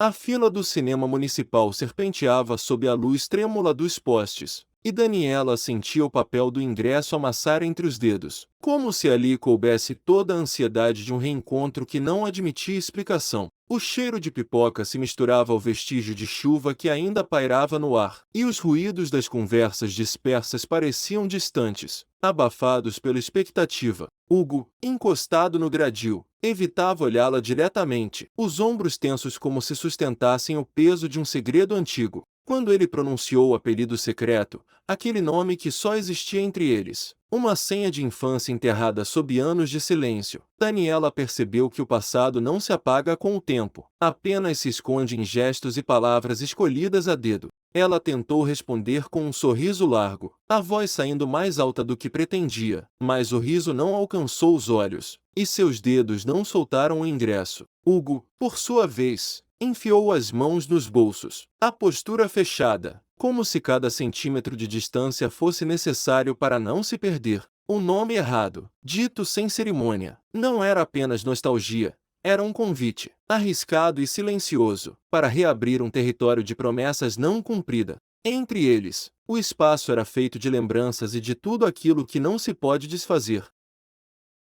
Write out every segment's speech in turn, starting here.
A fila do cinema municipal serpenteava sob a luz trêmula dos postes, e Daniela sentia o papel do ingresso amassar entre os dedos, como se ali coubesse toda a ansiedade de um reencontro que não admitia explicação. O cheiro de pipoca se misturava ao vestígio de chuva que ainda pairava no ar, e os ruídos das conversas dispersas pareciam distantes, abafados pela expectativa. Hugo, encostado no gradil, evitava olhá-la diretamente, os ombros tensos como se sustentassem o peso de um segredo antigo. Quando ele pronunciou o apelido secreto, aquele nome que só existia entre eles, uma senha de infância enterrada sob anos de silêncio, Daniela percebeu que o passado não se apaga com o tempo, apenas se esconde em gestos e palavras escolhidas a dedo. Ela tentou responder com um sorriso largo, a voz saindo mais alta do que pretendia, mas o riso não alcançou os olhos, e seus dedos não soltaram o ingresso. Hugo, por sua vez, enfiou as mãos nos bolsos, a postura fechada, como se cada centímetro de distância fosse necessário para não se perder. O nome errado, dito sem cerimônia, não era apenas nostalgia, era um convite, arriscado e silencioso, para reabrir um território de promessas não cumprida. Entre eles, o espaço era feito de lembranças e de tudo aquilo que não se pode desfazer.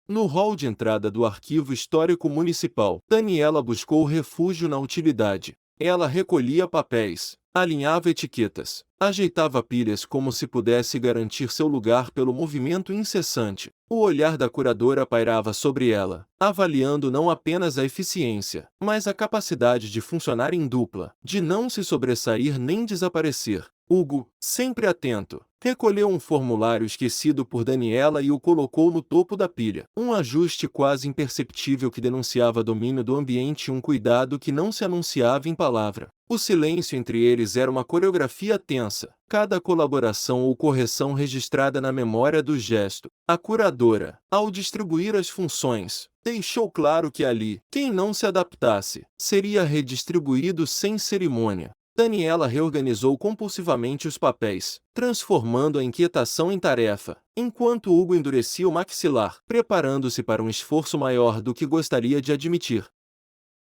No hall de entrada do Arquivo Histórico Municipal, Daniela buscou refúgio na utilidade. Ela recolhia papéis, alinhava etiquetas, ajeitava pilhas como se pudesse garantir seu lugar pelo movimento incessante. O olhar da curadora pairava sobre ela, avaliando não apenas a eficiência, mas a capacidade de funcionar em dupla, de não se sobressair nem desaparecer. Hugo, sempre atento, recolheu um formulário esquecido por Daniela e o colocou no topo da pilha. Um ajuste quase imperceptível que denunciava domínio do ambiente e um cuidado que não se anunciava em palavra. O silêncio entre eles era uma coreografia tensa, cada colaboração ou correção registrada na memória do gesto. A curadora, ao distribuir as funções, deixou claro que ali, quem não se adaptasse, seria redistribuído sem cerimônia. Daniela reorganizou compulsivamente os papéis, transformando a inquietação em tarefa, enquanto Hugo endurecia o maxilar, preparando-se para um esforço maior do que gostaria de admitir.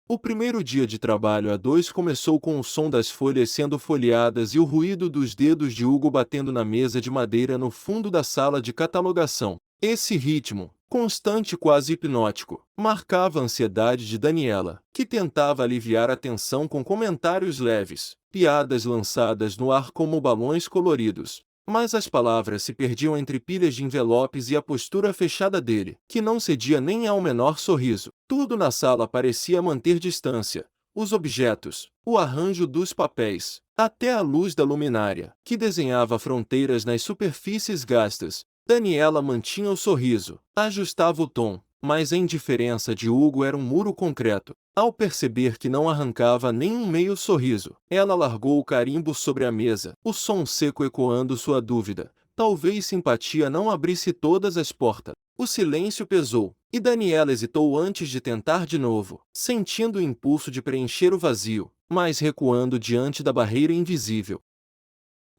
O primeiro dia de trabalho a dois começou com o som das folhas sendo folheadas e o ruído dos dedos de Hugo batendo na mesa de madeira no fundo da sala de catalogação. Esse ritmo, constante e quase hipnótico, marcava a ansiedade de Daniela, que tentava aliviar a tensão com comentários leves, piadas lançadas no ar como balões coloridos. Mas as palavras se perdiam entre pilhas de envelopes e a postura fechada dele, que não cedia nem ao menor sorriso. Tudo na sala parecia manter distância. Os objetos, o arranjo dos papéis, até a luz da luminária, que desenhava fronteiras nas superfícies gastas. Daniela mantinha o sorriso, ajustava o tom, mas a indiferença de Hugo era um muro concreto. Ao perceber que não arrancava nem um meio sorriso, ela largou o carimbo sobre a mesa, o som seco ecoando sua dúvida. Talvez simpatia não abrisse todas as portas. O silêncio pesou, e Daniela hesitou antes de tentar de novo, sentindo o impulso de preencher o vazio, mas recuando diante da barreira invisível.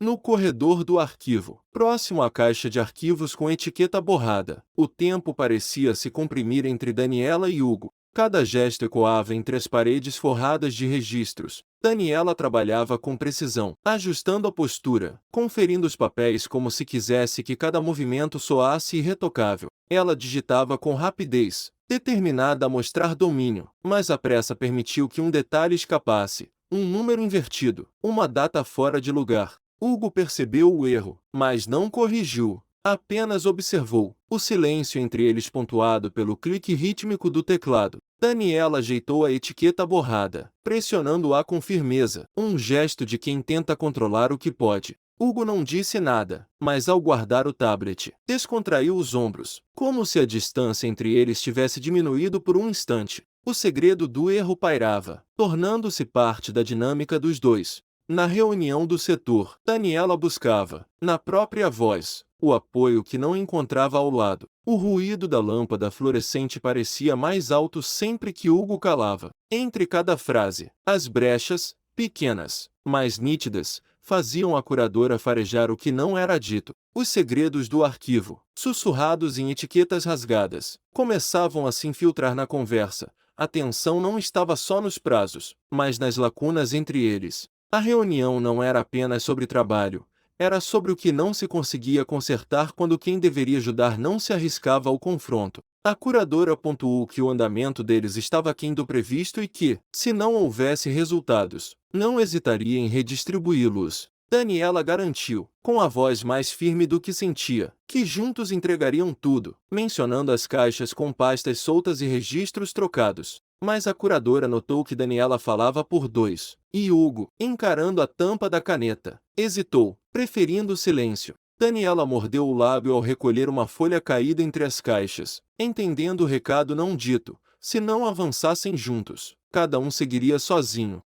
No corredor do arquivo, próximo à caixa de arquivos com etiqueta borrada, o tempo parecia se comprimir entre Daniela e Hugo. Cada gesto ecoava entre as paredes forradas de registros. Daniela trabalhava com precisão, ajustando a postura, conferindo os papéis como se quisesse que cada movimento soasse irretocável. Ela digitava com rapidez, determinada a mostrar domínio, mas a pressa permitiu que um detalhe escapasse, um número invertido, uma data fora de lugar. Hugo percebeu o erro, mas não corrigiu, apenas observou, o silêncio entre eles pontuado pelo clique rítmico do teclado. Daniela ajeitou a etiqueta borrada, pressionando-a com firmeza, um gesto de quem tenta controlar o que pode. Hugo não disse nada, mas ao guardar o tablet, descontraiu os ombros, como se a distância entre eles tivesse diminuído por um instante. O segredo do erro pairava, tornando-se parte da dinâmica dos dois. Na reunião do setor, Daniela buscava, na própria voz, o apoio que não encontrava ao lado. O ruído da lâmpada fluorescente parecia mais alto sempre que Hugo calava. Entre cada frase, as brechas, pequenas, mas nítidas, faziam a curadora farejar o que não era dito. Os segredos do arquivo, sussurrados em etiquetas rasgadas, começavam a se infiltrar na conversa, A tensão não estava só nos prazos, mas nas lacunas entre eles. A reunião não era apenas sobre trabalho, era sobre o que não se conseguia consertar quando quem deveria ajudar não se arriscava ao confronto. A curadora pontuou que o andamento deles estava aquém do previsto e que, se não houvesse resultados, não hesitaria em redistribuí-los. Daniela garantiu, com a voz mais firme do que sentia, que juntos entregariam tudo, mencionando as caixas com pastas soltas e registros trocados. Mas a curadora notou que Daniela falava por dois, e Hugo, encarando a tampa da caneta, hesitou, preferindo o silêncio. Daniela mordeu o lábio ao recolher uma folha caída entre as caixas, entendendo o recado não dito: se não avançassem juntos, cada um seguiria sozinho.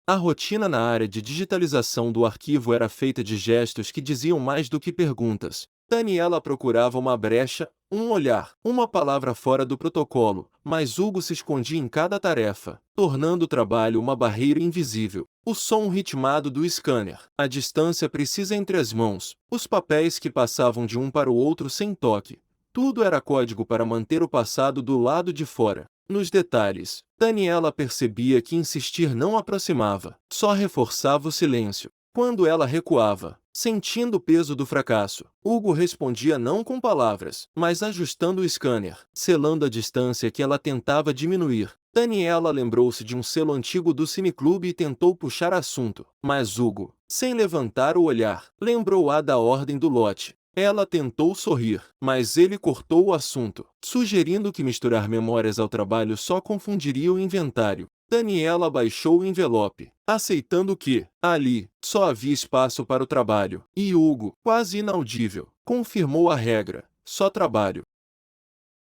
A rotina na área de digitalização do arquivo era feita de gestos que diziam mais do que perguntas. Daniela procurava uma brecha, um olhar, uma palavra fora do protocolo, mas Hugo se escondia em cada tarefa, tornando o trabalho uma barreira invisível. O som ritmado do scanner, a distância precisa entre as mãos, os papéis que passavam de um para o outro sem toque. Tudo era código para manter o passado do lado de fora. Nos detalhes, Daniela percebia que insistir não aproximava, só reforçava o silêncio. Quando ela recuava, sentindo o peso do fracasso, Hugo respondia não com palavras, mas ajustando o scanner, selando a distância que ela tentava diminuir. Daniela lembrou-se de um selo antigo do cineclube e tentou puxar assunto, mas Hugo, sem levantar o olhar, lembrou-a da ordem do lote. Ela tentou sorrir, mas ele cortou o assunto, sugerindo que misturar memórias ao trabalho só confundiria o inventário. Daniela baixou o envelope, aceitando que, ali, só havia espaço para o trabalho. E Hugo, quase inaudível, confirmou a regra: só trabalho.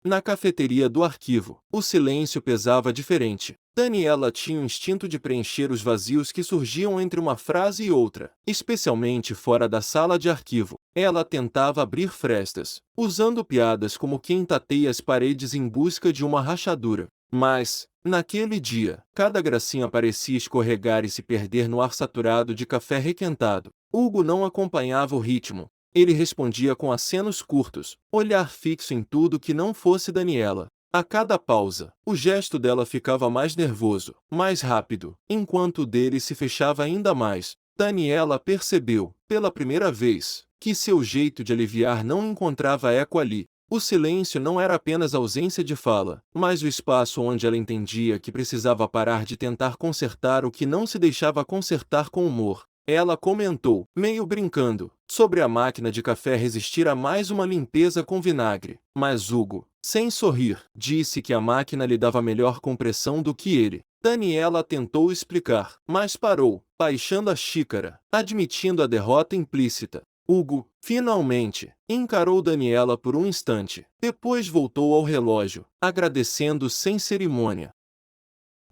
Na cafeteria do arquivo, o silêncio pesava diferente. Daniela tinha o instinto de preencher os vazios que surgiam entre uma frase e outra, especialmente fora da sala de arquivo. Ela tentava abrir frestas, usando piadas como quem tateia as paredes em busca de uma rachadura. Mas, naquele dia, cada gracinha parecia escorregar e se perder no ar saturado de café requentado. Hugo não acompanhava o ritmo. Ele respondia com acenos curtos, olhar fixo em tudo que não fosse Daniela. A cada pausa, o gesto dela ficava mais nervoso, mais rápido, enquanto o dele se fechava ainda mais. Daniela percebeu, pela primeira vez, que seu jeito de aliviar não encontrava eco ali. O silêncio não era apenas ausência de fala, mas o espaço onde ela entendia que precisava parar de tentar consertar o que não se deixava consertar com humor. Ela comentou, meio brincando, sobre a máquina de café resistir a mais uma limpeza com vinagre. Mas Hugo, sem sorrir, disse que a máquina lhe dava melhor compressão do que ele. Daniela tentou explicar, mas parou, baixando a xícara, admitindo a derrota implícita. Hugo, finalmente, encarou Daniela por um instante. Depois voltou ao relógio, agradecendo sem cerimônia.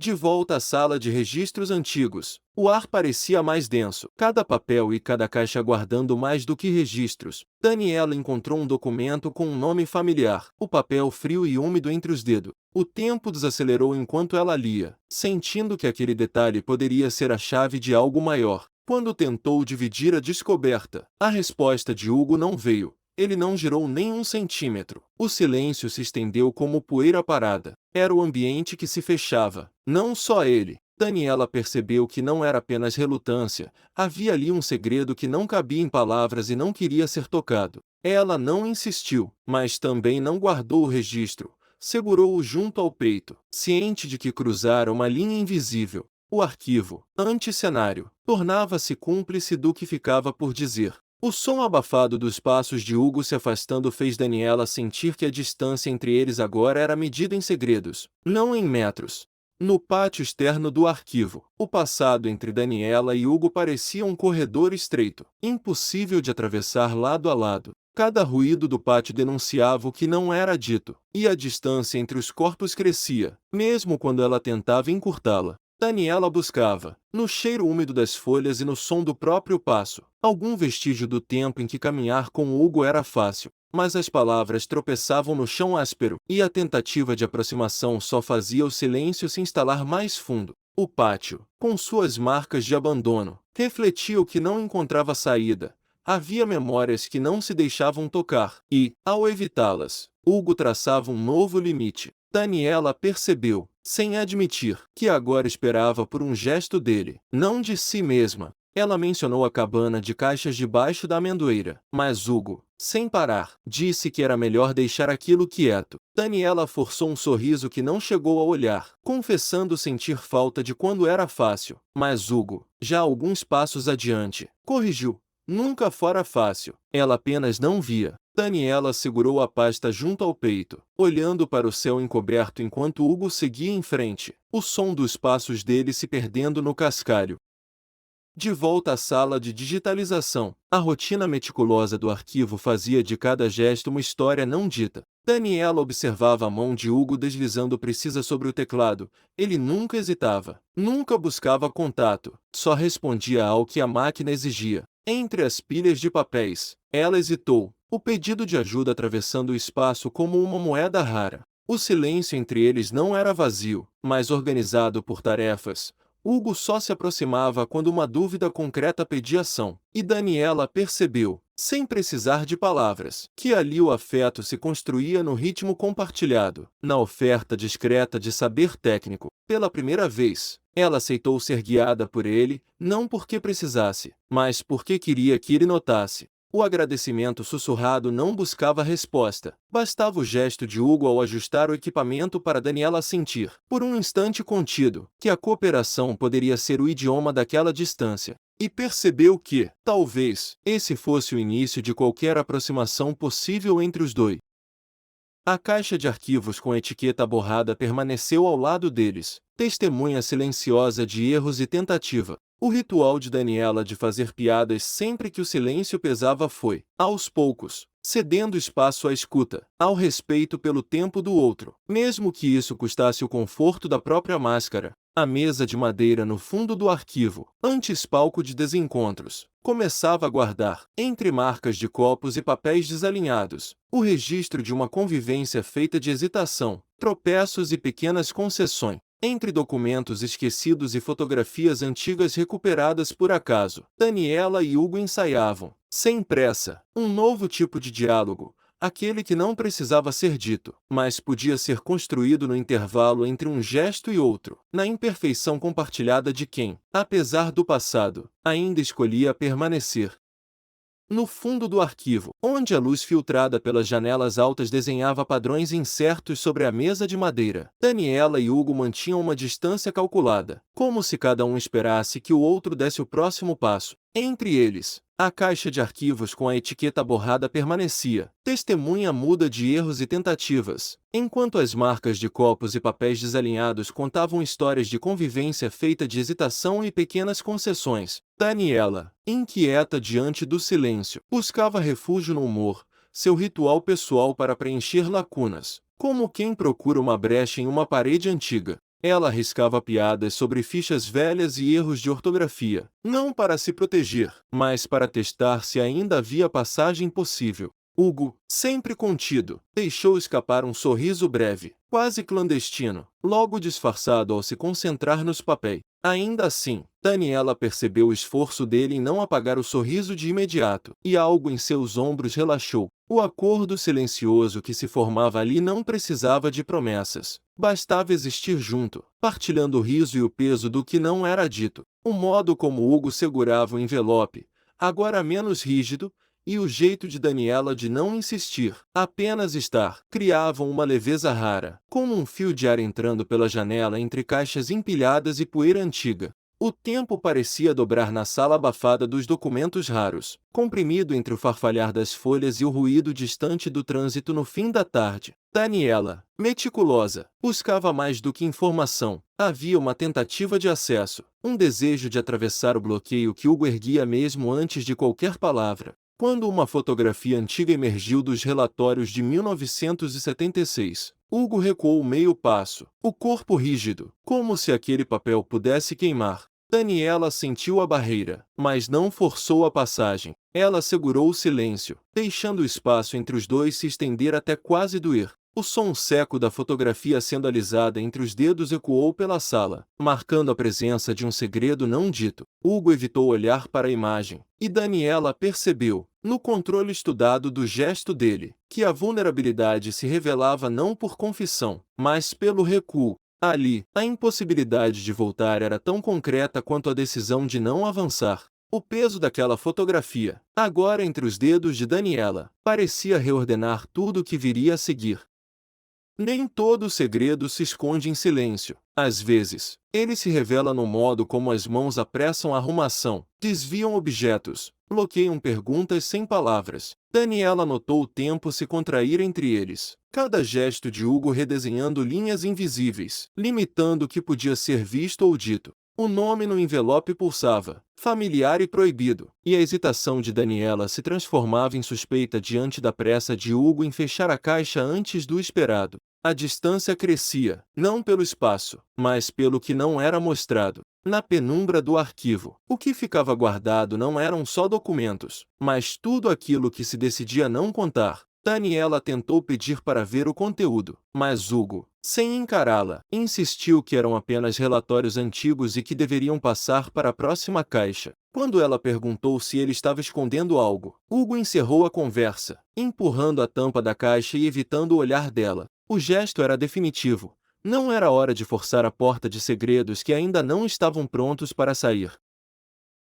De volta à sala de registros antigos, o ar parecia mais denso, cada papel e cada caixa guardando mais do que registros. Daniela encontrou um documento com um nome familiar, o papel frio e úmido entre os dedos. O tempo desacelerou enquanto ela lia, sentindo que aquele detalhe poderia ser a chave de algo maior. Quando tentou dividir a descoberta, a resposta de Hugo não veio. Ele não girou nem um centímetro. O silêncio se estendeu como poeira parada. Era o ambiente que se fechava. Não só ele. Daniela percebeu que não era apenas relutância. Havia ali um segredo que não cabia em palavras e não queria ser tocado. Ela não insistiu, mas também não guardou o registro. Segurou-o junto ao peito, ciente de que cruzara uma linha invisível. O arquivo, anti-cenário, tornava-se cúmplice do que ficava por dizer. O som abafado dos passos de Hugo se afastando fez Daniela sentir que a distância entre eles agora era medida em segredos, não em metros. No pátio externo do arquivo, o passado entre Daniela e Hugo parecia um corredor estreito, impossível de atravessar lado a lado. Cada ruído do pátio denunciava o que não era dito, e a distância entre os corpos crescia, mesmo quando ela tentava encurtá-la. Daniela buscava, no cheiro úmido das folhas e no som do próprio passo, algum vestígio do tempo em que caminhar com Hugo era fácil, mas as palavras tropeçavam no chão áspero, e a tentativa de aproximação só fazia o silêncio se instalar mais fundo. O pátio, com suas marcas de abandono, refletia o que não encontrava saída. Havia memórias que não se deixavam tocar, e, ao evitá-las, Hugo traçava um novo limite. Daniela percebeu, sem admitir, que agora esperava por um gesto dele, não de si mesma. Ela mencionou a cabana de caixas debaixo da amendoeira, mas Hugo, sem parar, disse que era melhor deixar aquilo quieto. Daniela forçou um sorriso que não chegou a olhar, confessando sentir falta de quando era fácil. Mas Hugo, já alguns passos adiante, corrigiu. Nunca fora fácil. Ela apenas não via. Daniela segurou a pasta junto ao peito, olhando para o céu encoberto enquanto Hugo seguia em frente, o som dos passos dele se perdendo no cascalho. De volta à sala de digitalização, a rotina meticulosa do arquivo fazia de cada gesto uma história não dita. Daniela observava a mão de Hugo deslizando precisa sobre o teclado. Ele nunca hesitava, nunca buscava contato, só respondia ao que a máquina exigia. Entre as pilhas de papéis, ela hesitou, o pedido de ajuda atravessando o espaço como uma moeda rara. O silêncio entre eles não era vazio, mas organizado por tarefas. Hugo só se aproximava quando uma dúvida concreta pedia ação, e Daniela percebeu, sem precisar de palavras, que ali o afeto se construía no ritmo compartilhado, na oferta discreta de saber técnico. Pela primeira vez, ela aceitou ser guiada por ele, não porque precisasse, mas porque queria que ele notasse. O agradecimento sussurrado não buscava resposta. Bastava o gesto de Hugo ao ajustar o equipamento para Daniela sentir, por um instante contido, que a cooperação poderia ser o idioma daquela distância. E percebeu que, talvez, esse fosse o início de qualquer aproximação possível entre os dois. A caixa de arquivos com etiqueta borrada permaneceu ao lado deles, testemunha silenciosa de erros e tentativa. O ritual de Daniela de fazer piadas sempre que o silêncio pesava foi, aos poucos, cedendo espaço à escuta, ao respeito pelo tempo do outro, mesmo que isso custasse o conforto da própria máscara. A mesa de madeira no fundo do arquivo, antes palco de desencontros, começava a guardar, entre marcas de copos e papéis desalinhados, o registro de uma convivência feita de hesitação, tropeços e pequenas concessões. Entre documentos esquecidos e fotografias antigas recuperadas por acaso, Daniela e Hugo ensaiavam, sem pressa, um novo tipo de diálogo, aquele que não precisava ser dito, mas podia ser construído no intervalo entre um gesto e outro, na imperfeição compartilhada de quem, apesar do passado, ainda escolhia permanecer. No fundo do arquivo, onde a luz filtrada pelas janelas altas desenhava padrões incertos sobre a mesa de madeira, Daniela e Hugo mantinham uma distância calculada, como se cada um esperasse que o outro desse o próximo passo. Entre eles, a caixa de arquivos com a etiqueta borrada permanecia, testemunha muda de erros e tentativas, enquanto as marcas de copos e papéis desalinhados contavam histórias de convivência feita de hesitação e pequenas concessões. Daniela, inquieta diante do silêncio, buscava refúgio no humor, seu ritual pessoal para preencher lacunas, como quem procura uma brecha em uma parede antiga. Ela arriscava piadas sobre fichas velhas e erros de ortografia, não para se proteger, mas para testar se ainda havia passagem possível. Hugo, sempre contido, deixou escapar um sorriso breve, quase clandestino, logo disfarçado ao se concentrar nos papéis. Ainda assim, Daniela percebeu o esforço dele em não apagar o sorriso de imediato, e algo em seus ombros relaxou. O acordo silencioso que se formava ali não precisava de promessas. Bastava existir junto, partilhando o riso e o peso do que não era dito. O modo como Hugo segurava o envelope, agora menos rígido, e o jeito de Daniela de não insistir, apenas estar, criavam uma leveza rara, como um fio de ar entrando pela janela entre caixas empilhadas e poeira antiga. O tempo parecia dobrar na sala abafada dos documentos raros, comprimido entre o farfalhar das folhas e o ruído distante do trânsito no fim da tarde. Daniela, meticulosa, buscava mais do que informação. Havia uma tentativa de acesso, um desejo de atravessar o bloqueio que Hugo erguia mesmo antes de qualquer palavra. Quando uma fotografia antiga emergiu dos relatórios de 1976, Hugo recuou meio passo, o corpo rígido, como se aquele papel pudesse queimar. Daniela sentiu a barreira, mas não forçou a passagem. Ela segurou o silêncio, deixando o espaço entre os dois se estender até quase doer. O som seco da fotografia sendo alisada entre os dedos ecoou pela sala, marcando a presença de um segredo não dito. Hugo evitou olhar para a imagem, e Daniela percebeu, no controle estudado do gesto dele, que a vulnerabilidade se revelava não por confissão, mas pelo recuo. Ali, a impossibilidade de voltar era tão concreta quanto a decisão de não avançar. O peso daquela fotografia, agora entre os dedos de Daniela, parecia reordenar tudo o que viria a seguir. Nem todo segredo se esconde em silêncio. Às vezes, ele se revela no modo como as mãos apressam a arrumação, desviam objetos, bloqueiam perguntas sem palavras. Daniela notou o tempo se contrair entre eles, cada gesto de Hugo redesenhando linhas invisíveis, limitando o que podia ser visto ou dito. O nome no envelope pulsava, familiar e proibido, e a hesitação de Daniela se transformava em suspeita diante da pressa de Hugo em fechar a caixa antes do esperado. A distância crescia, não pelo espaço, mas pelo que não era mostrado. Na penumbra do arquivo, o que ficava guardado não eram só documentos, mas tudo aquilo que se decidia não contar. Daniela tentou pedir para ver o conteúdo, mas Hugo, sem encará-la, insistiu que eram apenas relatórios antigos e que deveriam passar para a próxima caixa. Quando ela perguntou se ele estava escondendo algo, Hugo encerrou a conversa, empurrando a tampa da caixa e evitando o olhar dela. O gesto era definitivo. Não era hora de forçar a porta de segredos que ainda não estavam prontos para sair.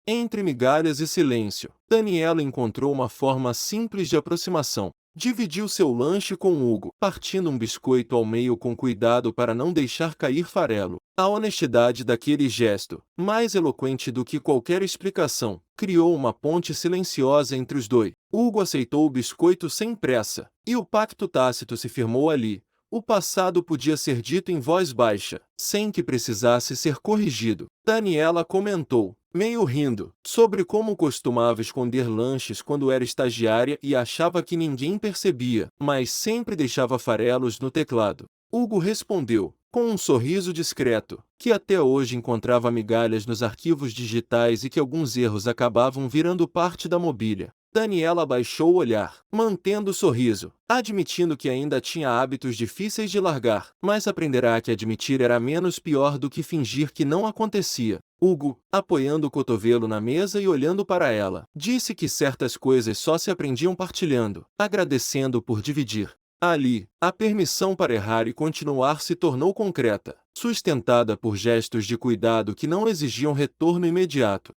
Entre migalhas e silêncio, Daniela encontrou uma forma simples de aproximação. Dividiu seu lanche com Hugo, partindo um biscoito ao meio com cuidado para não deixar cair farelo. A honestidade daquele gesto, mais eloquente do que qualquer explicação, criou uma ponte silenciosa entre os dois. Hugo aceitou o biscoito sem pressa, e o pacto tácito se firmou ali. O passado podia ser dito em voz baixa, sem que precisasse ser corrigido. Daniela comentou, meio rindo, sobre como costumava esconder lanches quando era estagiária e achava que ninguém percebia, mas sempre deixava farelos no teclado. Hugo respondeu, com um sorriso discreto, que até hoje encontrava migalhas nos arquivos digitais e que alguns erros acabavam virando parte da mobília. Daniela baixou o olhar, mantendo o sorriso, admitindo que ainda tinha hábitos difíceis de largar, mas aprenderá que admitir era menos pior do que fingir que não acontecia. Hugo, apoiando o cotovelo na mesa e olhando para ela, disse que certas coisas só se aprendiam partilhando, agradecendo por dividir. Ali, a permissão para errar e continuar se tornou concreta, sustentada por gestos de cuidado que não exigiam retorno imediato.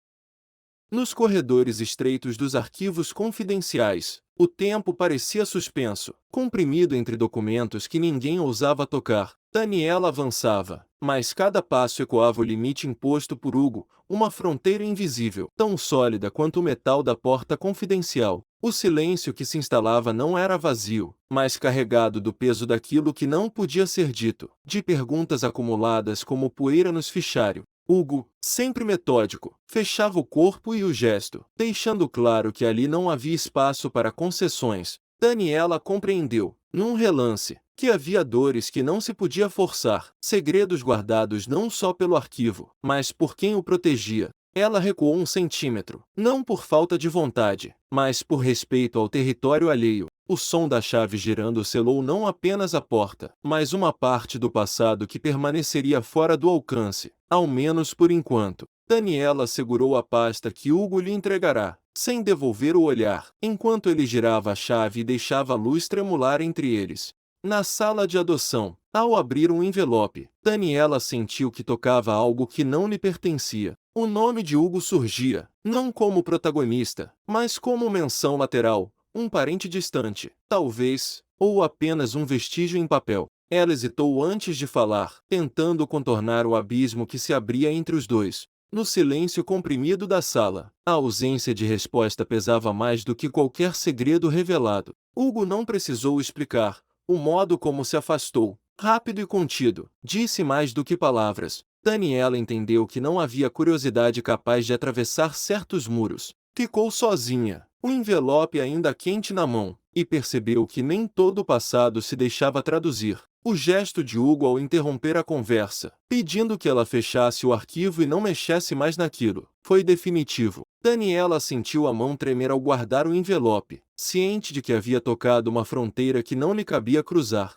Nos corredores estreitos dos arquivos confidenciais, o tempo parecia suspenso, comprimido entre documentos que ninguém ousava tocar. Daniela avançava, mas cada passo ecoava o limite imposto por Hugo, uma fronteira invisível, tão sólida quanto o metal da porta confidencial. O silêncio que se instalava não era vazio, mas carregado do peso daquilo que não podia ser dito, de perguntas acumuladas como poeira nos fichários. Hugo, sempre metódico, fechava o corpo e o gesto, deixando claro que ali não havia espaço para concessões. Daniela compreendeu, num relance, que havia dores que não se podia forçar, segredos guardados não só pelo arquivo, mas por quem o protegia. Ela recuou 1 centímetro, não por falta de vontade, mas por respeito ao território alheio. O som da chave girando selou não apenas a porta, mas uma parte do passado que permaneceria fora do alcance, ao menos por enquanto. Daniela segurou a pasta que Hugo lhe entregará, sem devolver o olhar, enquanto ele girava a chave e deixava a luz tremular entre eles. Na sala de adoção, ao abrir um envelope, Daniela sentiu que tocava algo que não lhe pertencia. O nome de Hugo surgia, não como protagonista, mas como menção lateral, um parente distante, talvez, ou apenas um vestígio em papel. Ela hesitou antes de falar, tentando contornar o abismo que se abria entre os dois. No silêncio comprimido da sala, a ausência de resposta pesava mais do que qualquer segredo revelado. Hugo não precisou explicar. O modo como se afastou, rápido e contido, disse mais do que palavras. Daniela entendeu que não havia curiosidade capaz de atravessar certos muros. Ficou sozinha, o envelope ainda quente na mão, e percebeu que nem todo o passado se deixava traduzir. O gesto de Hugo ao interromper a conversa, pedindo que ela fechasse o arquivo e não mexesse mais naquilo, foi definitivo. Daniela sentiu a mão tremer ao guardar o envelope, ciente de que havia tocado uma fronteira que não lhe cabia cruzar.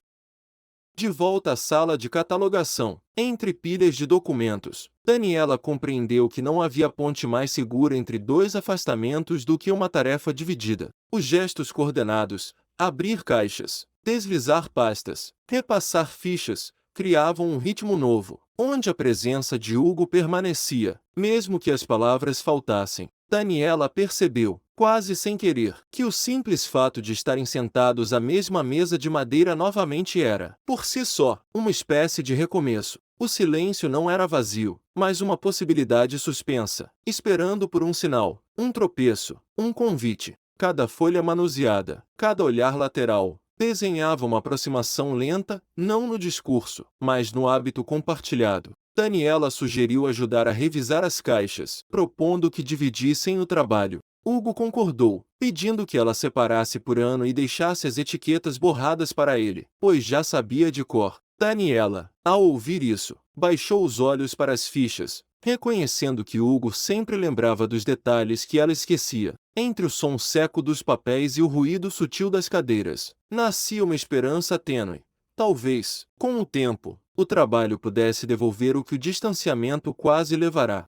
De volta à sala de catalogação, entre pilhas de documentos, Daniela compreendeu que não havia ponte mais segura entre dois afastamentos do que uma tarefa dividida. Os gestos coordenados, abrir caixas, deslizar pastas, repassar fichas, criavam um ritmo novo, onde a presença de Hugo permanecia, mesmo que as palavras faltassem. Daniela percebeu, quase sem querer, que o simples fato de estarem sentados à mesma mesa de madeira novamente era, por si só, uma espécie de recomeço. O silêncio não era vazio, mas uma possibilidade suspensa, esperando por um sinal, um tropeço, um convite. Cada folha manuseada, cada olhar lateral, desenhava uma aproximação lenta, não no discurso, mas no hábito compartilhado. Daniela sugeriu ajudar a revisar as caixas, propondo que dividissem o trabalho. Hugo concordou, pedindo que ela separasse por ano e deixasse as etiquetas borradas para ele, pois já sabia de cor. Daniela, ao ouvir isso, baixou os olhos para as fichas, reconhecendo que Hugo sempre lembrava dos detalhes que ela esquecia. Entre o som seco dos papéis e o ruído sutil das cadeiras, nascia uma esperança tênue. Talvez, com o tempo, o trabalho pudesse devolver o que o distanciamento quase levará.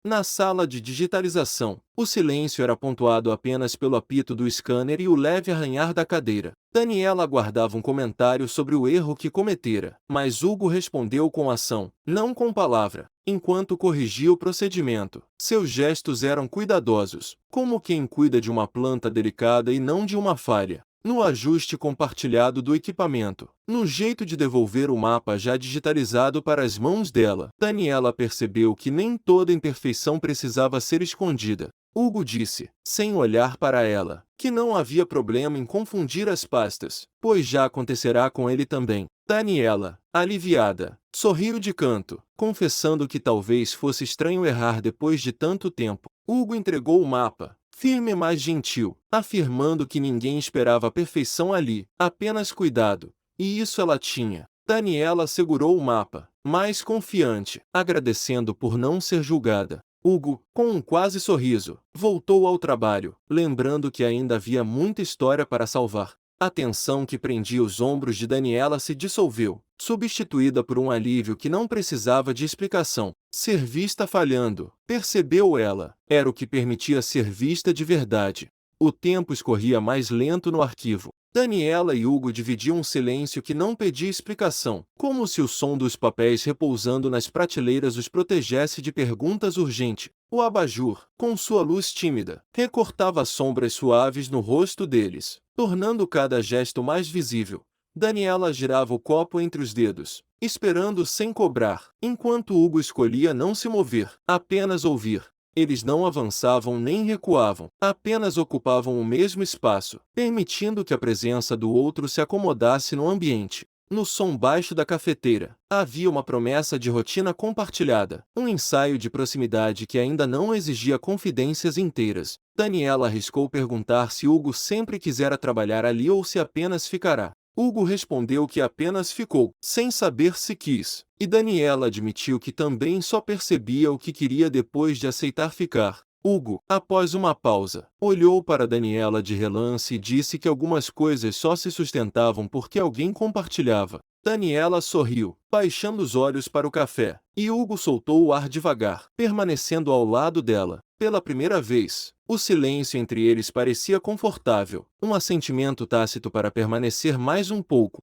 Na sala de digitalização, o silêncio era pontuado apenas pelo apito do scanner e o leve arranhar da cadeira. Daniela aguardava um comentário sobre o erro que cometera, mas Hugo respondeu com ação, não com palavra, enquanto corrigia o procedimento. Seus gestos eram cuidadosos, como quem cuida de uma planta delicada e não de uma falha. No ajuste compartilhado do equipamento, no jeito de devolver o mapa já digitalizado para as mãos dela, Daniela percebeu que nem toda imperfeição precisava ser escondida. Hugo disse, sem olhar para ela, que não havia problema em confundir as pastas, pois já acontecerá com ele também. Daniela, aliviada, sorriu de canto, confessando que talvez fosse estranho errar depois de tanto tempo. Hugo entregou o mapa, firme mas gentil, afirmando que ninguém esperava a perfeição ali, apenas cuidado, e isso ela tinha. Daniela segurou o mapa, mais confiante, agradecendo por não ser julgada. Hugo, com um quase sorriso, voltou ao trabalho, lembrando que ainda havia muita história para salvar. A tensão que prendia os ombros de Daniela se dissolveu, substituída por um alívio que não precisava de explicação. Ser vista falhando, percebeu ela, era o que permitia ser vista de verdade. O tempo escorria mais lento no arquivo. Daniela e Hugo dividiam um silêncio que não pedia explicação, como se o som dos papéis repousando nas prateleiras os protegesse de perguntas urgentes. O abajur, com sua luz tímida, recortava sombras suaves no rosto deles, tornando cada gesto mais visível. Daniela girava o copo entre os dedos, esperando sem cobrar, enquanto Hugo escolhia não se mover, apenas ouvir. Eles não avançavam nem recuavam, apenas ocupavam o mesmo espaço, permitindo que a presença do outro se acomodasse no ambiente. No som baixo da cafeteira, havia uma promessa de rotina compartilhada, um ensaio de proximidade que ainda não exigia confidências inteiras. Daniela arriscou perguntar se Hugo sempre quisera trabalhar ali ou se apenas ficará. Hugo respondeu que apenas ficou, sem saber se quis, e Daniela admitiu que também só percebia o que queria depois de aceitar ficar. Hugo, após uma pausa, olhou para Daniela de relance e disse que algumas coisas só se sustentavam porque alguém compartilhava. Daniela sorriu, baixando os olhos para o café, e Hugo soltou o ar devagar, permanecendo ao lado dela. Pela primeira vez, o silêncio entre eles parecia confortável, um assentimento tácito para permanecer mais um pouco.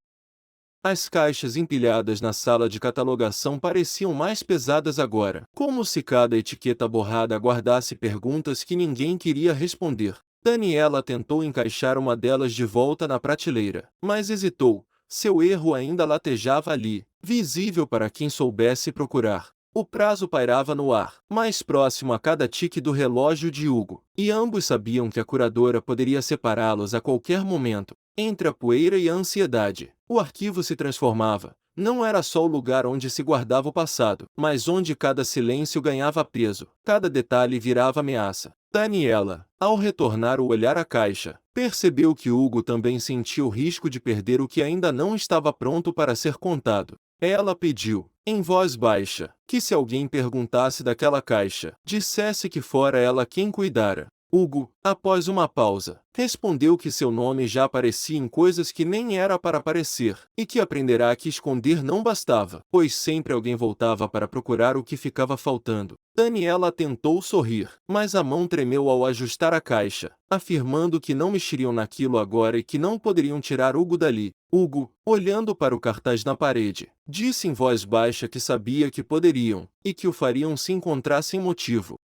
As caixas empilhadas na sala de catalogação pareciam mais pesadas agora, como se cada etiqueta borrada guardasse perguntas que ninguém queria responder. Daniela tentou encaixar uma delas de volta na prateleira, mas hesitou. Seu erro ainda latejava ali, visível para quem soubesse procurar. O prazo pairava no ar, mais próximo a cada tique do relógio de Hugo, e ambos sabiam que a curadora poderia separá-los a qualquer momento. Entre a poeira e a ansiedade, o arquivo se transformava. Não era só o lugar onde se guardava o passado, mas onde cada silêncio ganhava peso, cada detalhe virava ameaça. Daniela, ao retornar o olhar à caixa, percebeu que Hugo também sentia o risco de perder o que ainda não estava pronto para ser contado. Ela pediu, em voz baixa, que se alguém perguntasse daquela caixa, dissesse que fora ela quem cuidara. Hugo, após uma pausa, respondeu que seu nome já aparecia em coisas que nem era para aparecer, e que aprenderá que esconder não bastava, pois sempre alguém voltava para procurar o que ficava faltando. Daniela tentou sorrir, mas a mão tremeu ao ajustar a caixa, afirmando que não mexeriam naquilo agora e que não poderiam tirar Hugo dali. Hugo, olhando para o cartaz na parede, disse em voz baixa que sabia que poderiam, e que o fariam se encontrassem motivo.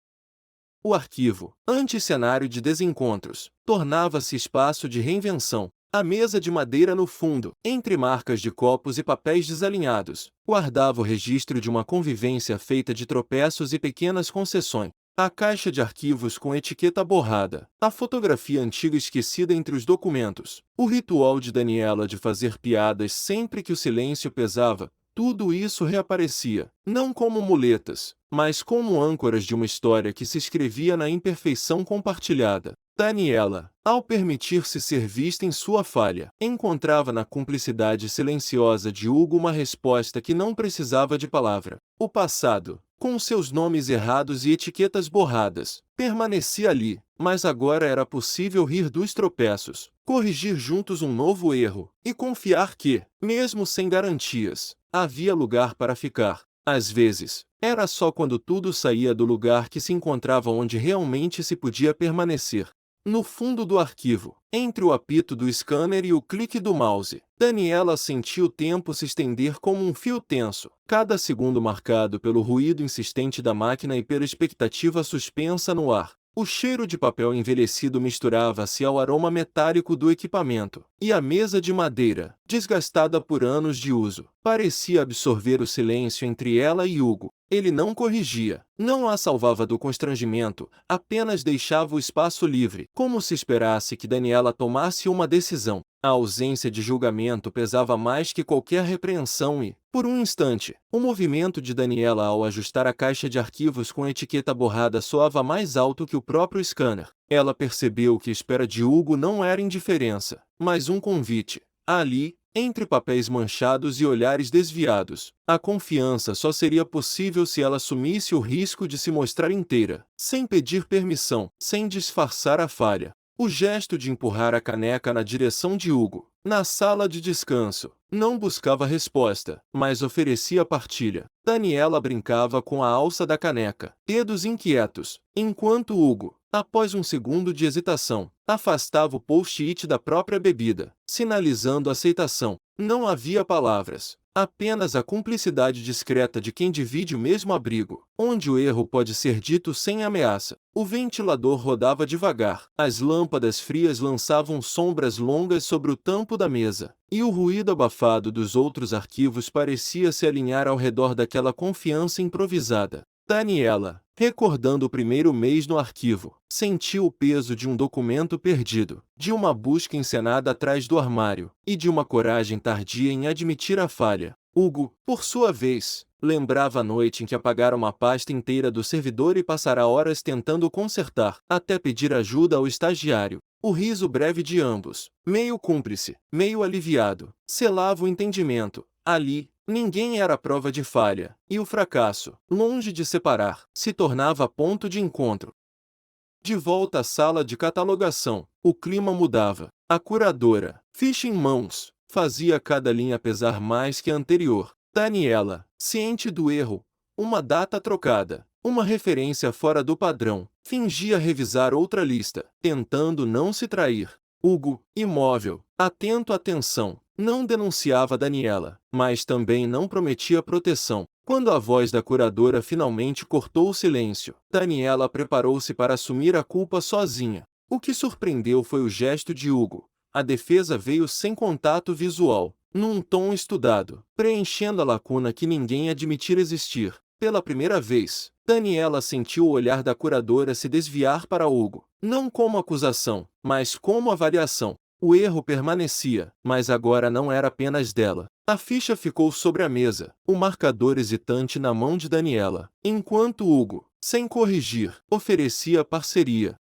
O arquivo, anti-cenário de desencontros, tornava-se espaço de reinvenção. A mesa de madeira no fundo, entre marcas de copos e papéis desalinhados, guardava o registro de uma convivência feita de tropeços e pequenas concessões. A caixa de arquivos com etiqueta borrada, a fotografia antiga esquecida entre os documentos, o ritual de Daniela de fazer piadas sempre que o silêncio pesava, tudo isso reaparecia, não como muletas, mas como âncoras de uma história que se escrevia na imperfeição compartilhada. Daniela, ao permitir-se ser vista em sua falha, encontrava na cumplicidade silenciosa de Hugo uma resposta que não precisava de palavra. O passado, com seus nomes errados e etiquetas borradas, permanecia ali, mas agora era possível rir dos tropeços, corrigir juntos um novo erro, e confiar que, mesmo sem garantias, havia lugar para ficar. Às vezes, era só quando tudo saía do lugar que se encontrava onde realmente se podia permanecer. No fundo do arquivo, entre o apito do scanner e o clique do mouse, Daniela sentiu o tempo se estender como um fio tenso, cada segundo marcado pelo ruído insistente da máquina e pela expectativa suspensa no ar. O cheiro de papel envelhecido misturava-se ao aroma metálico do equipamento, e a mesa de madeira, desgastada por anos de uso, parecia absorver o silêncio entre ela e Hugo. Ele não corrigia, não a salvava do constrangimento, apenas deixava o espaço livre, como se esperasse que Daniela tomasse uma decisão. A ausência de julgamento pesava mais que qualquer repreensão e, por um instante, o movimento de Daniela ao ajustar a caixa de arquivos com etiqueta borrada soava mais alto que o próprio scanner. Ela percebeu que a espera de Hugo não era indiferença, mas um convite. Ali, entre papéis manchados e olhares desviados, a confiança só seria possível se ela assumisse o risco de se mostrar inteira, sem pedir permissão, sem disfarçar a falha. O gesto de empurrar a caneca na direção de Hugo, na sala de descanso, não buscava resposta, mas oferecia partilha. Daniela brincava com a alça da caneca, dedos inquietos, enquanto Hugo, após um segundo de hesitação, afastava o post-it da própria bebida, sinalizando aceitação. Não havia palavras, apenas a cumplicidade discreta de quem divide o mesmo abrigo, onde o erro pode ser dito sem ameaça. O ventilador rodava devagar, as lâmpadas frias lançavam sombras longas sobre o tampo da mesa, e o ruído abafado dos outros arquivos parecia se alinhar ao redor daquela confiança improvisada. Daniela, recordando o primeiro mês no arquivo, sentiu o peso de um documento perdido, de uma busca encenada atrás do armário, e de uma coragem tardia em admitir a falha. Hugo, por sua vez, lembrava a noite em que apagara uma pasta inteira do servidor e passara horas tentando consertar, até pedir ajuda ao estagiário. O riso breve de ambos, meio cúmplice, meio aliviado, selava o entendimento. Ali, ninguém era prova de falha, e o fracasso, longe de separar, se tornava ponto de encontro. De volta à sala de catalogação, o clima mudava. A curadora, ficha em mãos, fazia cada linha pesar mais que a anterior. Daniela, ciente do erro, uma data trocada, uma referência fora do padrão, fingia revisar outra lista, tentando não se trair. Hugo, imóvel, atento à tensão, não denunciava Daniela, mas também não prometia proteção. Quando a voz da curadora finalmente cortou o silêncio, Daniela preparou-se para assumir a culpa sozinha. O que surpreendeu foi o gesto de Hugo. A defesa veio sem contato visual, num tom estudado, preenchendo a lacuna que ninguém admitira existir. Pela primeira vez, Daniela sentiu o olhar da curadora se desviar para Hugo, não como acusação, mas como avaliação. O erro permanecia, mas agora não era apenas dela. A ficha ficou sobre a mesa, o marcador hesitante na mão de Daniela, enquanto Hugo, sem corrigir, oferecia parceria.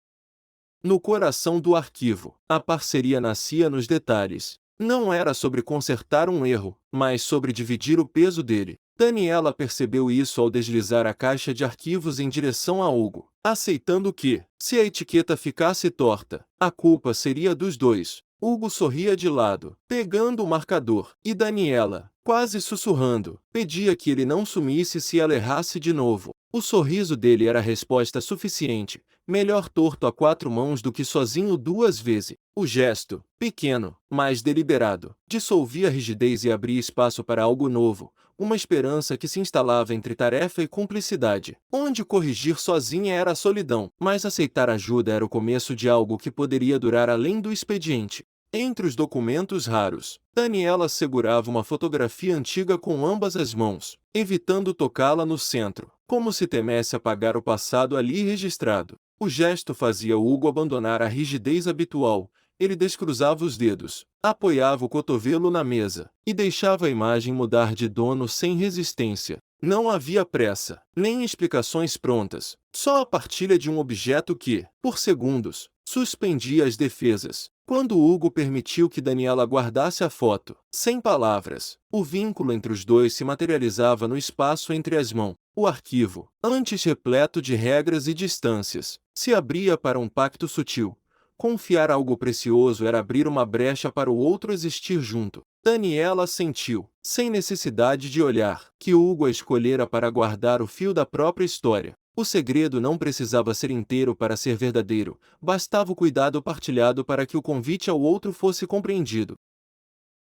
No coração do arquivo, a parceria nascia nos detalhes. Não era sobre consertar um erro, mas sobre dividir o peso dele. Daniela percebeu isso ao deslizar a caixa de arquivos em direção a Hugo, aceitando que, se a etiqueta ficasse torta, a culpa seria dos dois. Hugo sorria de lado, pegando o marcador, e Daniela, quase sussurrando, pedia que ele não sumisse se ela errasse de novo. O sorriso dele era resposta suficiente, melhor torto a 4 mãos do que sozinho 2 vezes. O gesto, pequeno, mas deliberado, dissolvia a rigidez e abria espaço para algo novo, uma esperança que se instalava entre tarefa e cumplicidade, onde corrigir sozinha era a solidão, mas aceitar ajuda era o começo de algo que poderia durar além do expediente. Entre os documentos raros, Daniela segurava uma fotografia antiga com ambas as mãos, evitando tocá-la no centro, como se temesse apagar o passado ali registrado. O gesto fazia Hugo abandonar a rigidez habitual. Ele descruzava os dedos, apoiava o cotovelo na mesa, e deixava a imagem mudar de dono sem resistência. Não havia pressa, nem explicações prontas, só a partilha de um objeto que, por segundos, suspendia as defesas. Quando Hugo permitiu que Daniela guardasse a foto, sem palavras, o vínculo entre os dois se materializava no espaço entre as mãos. O arquivo, antes repleto de regras e distâncias, se abria para um pacto sutil. Confiar algo precioso era abrir uma brecha para o outro existir junto. Daniela sentiu, sem necessidade de olhar, que Hugo a escolhera para guardar o fio da própria história. O segredo não precisava ser inteiro para ser verdadeiro, bastava o cuidado partilhado para que o convite ao outro fosse compreendido.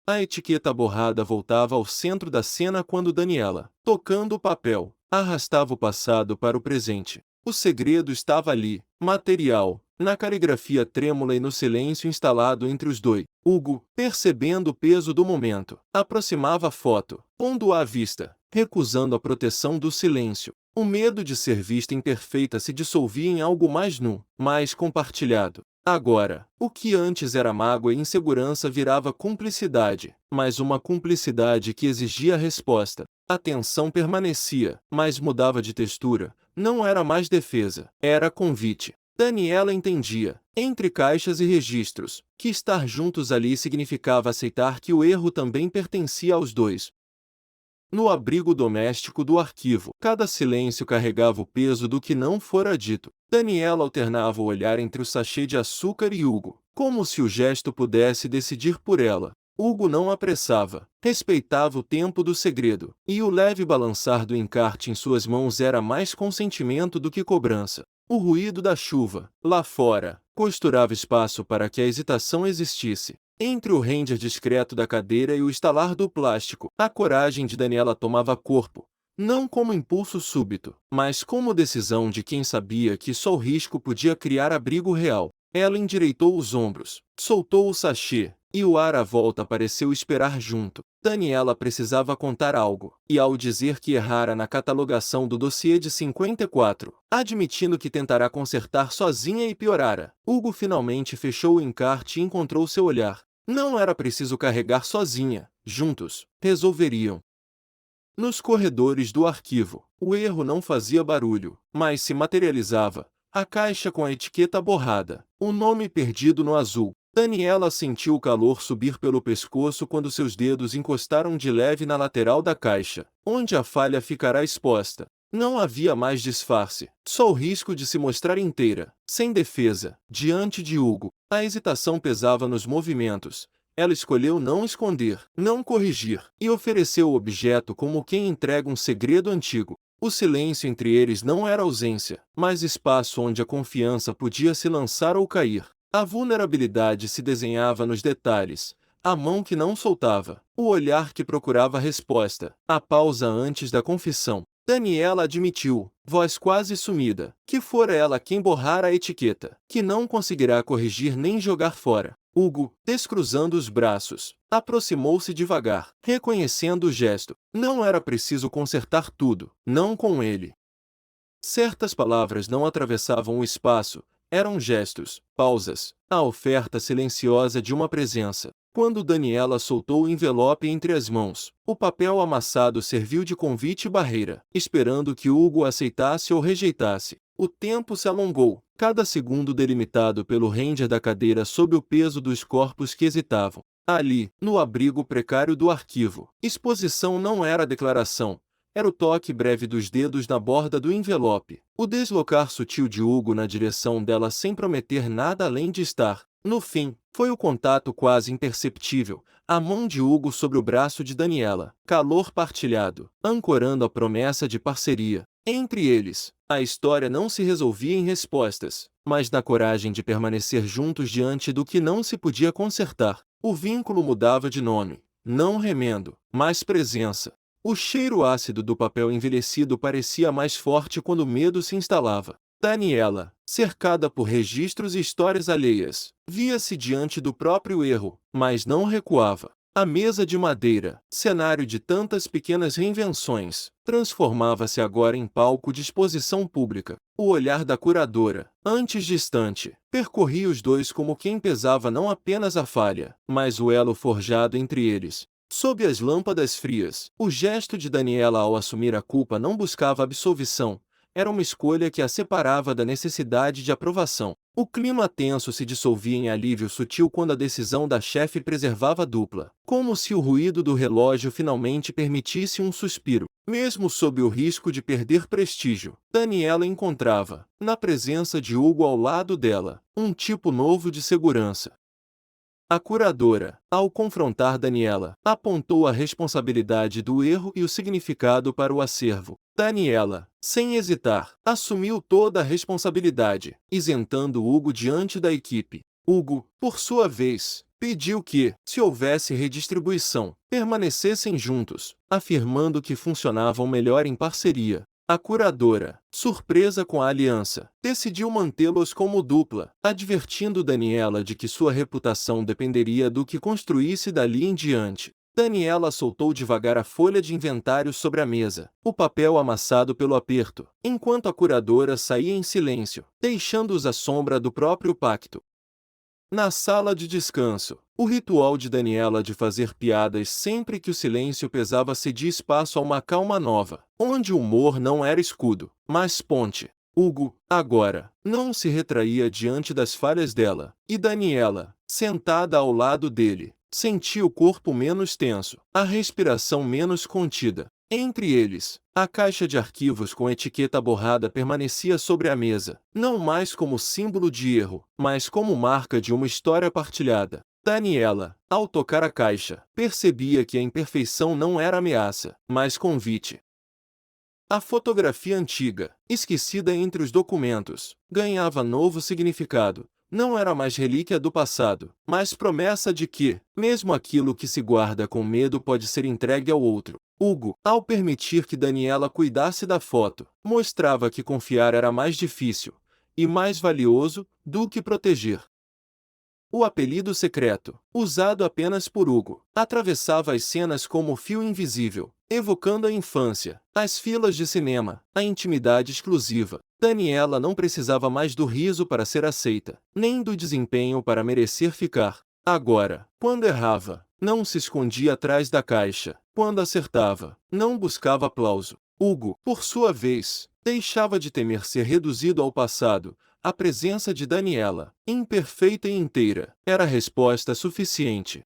A etiqueta borrada voltava ao centro da cena quando Daniela, tocando o papel, arrastava o passado para o presente. O segredo estava ali, material, na caligrafia trêmula e no silêncio instalado entre os dois. Hugo, percebendo o peso do momento, aproximava a foto, pondo-a à vista, recusando a proteção do silêncio. O medo de ser vista imperfeita se dissolvia em algo mais nu, mais compartilhado. Agora, o que antes era mágoa e insegurança virava cumplicidade, mas uma cumplicidade que exigia resposta. A tensão permanecia, mas mudava de textura. Não era mais defesa, era convite. Daniela entendia, entre caixas e registros, que estar juntos ali significava aceitar que o erro também pertencia aos dois. No abrigo doméstico do arquivo, cada silêncio carregava o peso do que não fora dito. Daniela alternava o olhar entre o sachê de açúcar e Hugo, como se o gesto pudesse decidir por ela. Hugo não apressava, respeitava o tempo do segredo, e o leve balançar do encarte em suas mãos era mais consentimento do que cobrança. O ruído da chuva, lá fora, costurava espaço para que a hesitação existisse. Entre o render discreto da cadeira e o estalar do plástico, a coragem de Daniela tomava corpo, não como impulso súbito, mas como decisão de quem sabia que só o risco podia criar abrigo real. Ela endireitou os ombros, soltou o sachê, e o ar à volta pareceu esperar junto. Daniela precisava contar algo, e ao dizer que errara na catalogação do dossiê de 54, admitindo que tentará consertar sozinha e piorara, Hugo finalmente fechou o encarte e encontrou seu olhar. Não era preciso carregar sozinha, juntos, resolveriam. Nos corredores do arquivo, o erro não fazia barulho, mas se materializava. A caixa com a etiqueta borrada, o nome perdido no azul. Daniela sentiu o calor subir pelo pescoço quando seus dedos encostaram de leve na lateral da caixa, onde a falha ficará exposta. Não havia mais disfarce, só o risco de se mostrar inteira, sem defesa, diante de Hugo. A hesitação pesava nos movimentos. Ela escolheu não esconder, não corrigir, e ofereceu o objeto como quem entrega um segredo antigo. O silêncio entre eles não era ausência, mas espaço onde a confiança podia se lançar ou cair. A vulnerabilidade se desenhava nos detalhes, a mão que não soltava, o olhar que procurava resposta, a pausa antes da confissão. Daniela admitiu, voz quase sumida, que fora ela quem borrara a etiqueta, que não conseguirá corrigir nem jogar fora. Hugo, descruzando os braços, aproximou-se devagar, reconhecendo o gesto. Não era preciso consertar tudo, não com ele. Certas palavras não atravessavam o espaço, eram gestos, pausas, a oferta silenciosa de uma presença. Quando Daniela soltou o envelope entre as mãos, o papel amassado serviu de convite e barreira, esperando que Hugo aceitasse ou rejeitasse. O tempo se alongou, cada segundo delimitado pelo render da cadeira sob o peso dos corpos que hesitavam. Ali, no abrigo precário do arquivo, exposição não era declaração, era o toque breve dos dedos na borda do envelope, o deslocar sutil de Hugo na direção dela sem prometer nada além de estar. No fim, foi o contato quase imperceptível, a mão de Hugo sobre o braço de Daniela, calor partilhado, ancorando a promessa de parceria. Entre eles, a história não se resolvia em respostas, mas na coragem de permanecer juntos diante do que não se podia consertar. O vínculo mudava de nome, não remendo, mas presença. O cheiro ácido do papel envelhecido parecia mais forte quando o medo se instalava. Daniela, cercada por registros e histórias alheias, via-se diante do próprio erro, mas não recuava. A mesa de madeira, cenário de tantas pequenas reinvenções, transformava-se agora em palco de exposição pública. O olhar da curadora, antes distante, percorria os dois como quem pesava não apenas a falha, mas o elo forjado entre eles. Sob as lâmpadas frias, o gesto de Daniela ao assumir a culpa não buscava absolvição, era uma escolha que a separava da necessidade de aprovação. O clima tenso se dissolvia em alívio sutil quando a decisão da chefe preservava a dupla, como se o ruído do relógio finalmente permitisse um suspiro. Mesmo sob o risco de perder prestígio, Daniela encontrava, na presença de Hugo ao lado dela, um tipo novo de segurança. A curadora, ao confrontar Daniela, apontou a responsabilidade do erro e o significado para o acervo. Daniela, sem hesitar, assumiu toda a responsabilidade, isentando Hugo diante da equipe. Hugo, por sua vez, pediu que, se houvesse redistribuição, permanecessem juntos, afirmando que funcionavam melhor em parceria. A curadora, surpresa com a aliança, decidiu mantê-los como dupla, advertindo Daniela de que sua reputação dependeria do que construísse dali em diante. Daniela soltou devagar a folha de inventário sobre a mesa, o papel amassado pelo aperto, enquanto a curadora saía em silêncio, deixando-os à sombra do próprio pacto. Na sala de descanso, o ritual de Daniela de fazer piadas sempre que o silêncio pesava cedia espaço a uma calma nova, onde o humor não era escudo, mas ponte. Hugo, agora, não se retraía diante das falhas dela, e Daniela, sentada ao lado dele, sentia o corpo menos tenso, a respiração menos contida. Entre eles, a caixa de arquivos com etiqueta borrada permanecia sobre a mesa, não mais como símbolo de erro, mas como marca de uma história partilhada. Daniela, ao tocar a caixa, percebia que a imperfeição não era ameaça, mas convite. A fotografia antiga, esquecida entre os documentos, ganhava novo significado. Não era mais relíquia do passado, mas promessa de que, mesmo aquilo que se guarda com medo pode ser entregue ao outro. Hugo, ao permitir que Daniela cuidasse da foto, mostrava que confiar era mais difícil e mais valioso do que proteger. O apelido secreto, usado apenas por Hugo, atravessava as cenas como fio invisível, evocando a infância, as filas de cinema, a intimidade exclusiva. Daniela não precisava mais do riso para ser aceita, nem do desempenho para merecer ficar. Agora, quando errava, não se escondia atrás da caixa. Quando acertava, não buscava aplauso. Hugo, por sua vez, deixava de temer ser reduzido ao passado. A presença de Daniela, imperfeita e inteira, era resposta suficiente.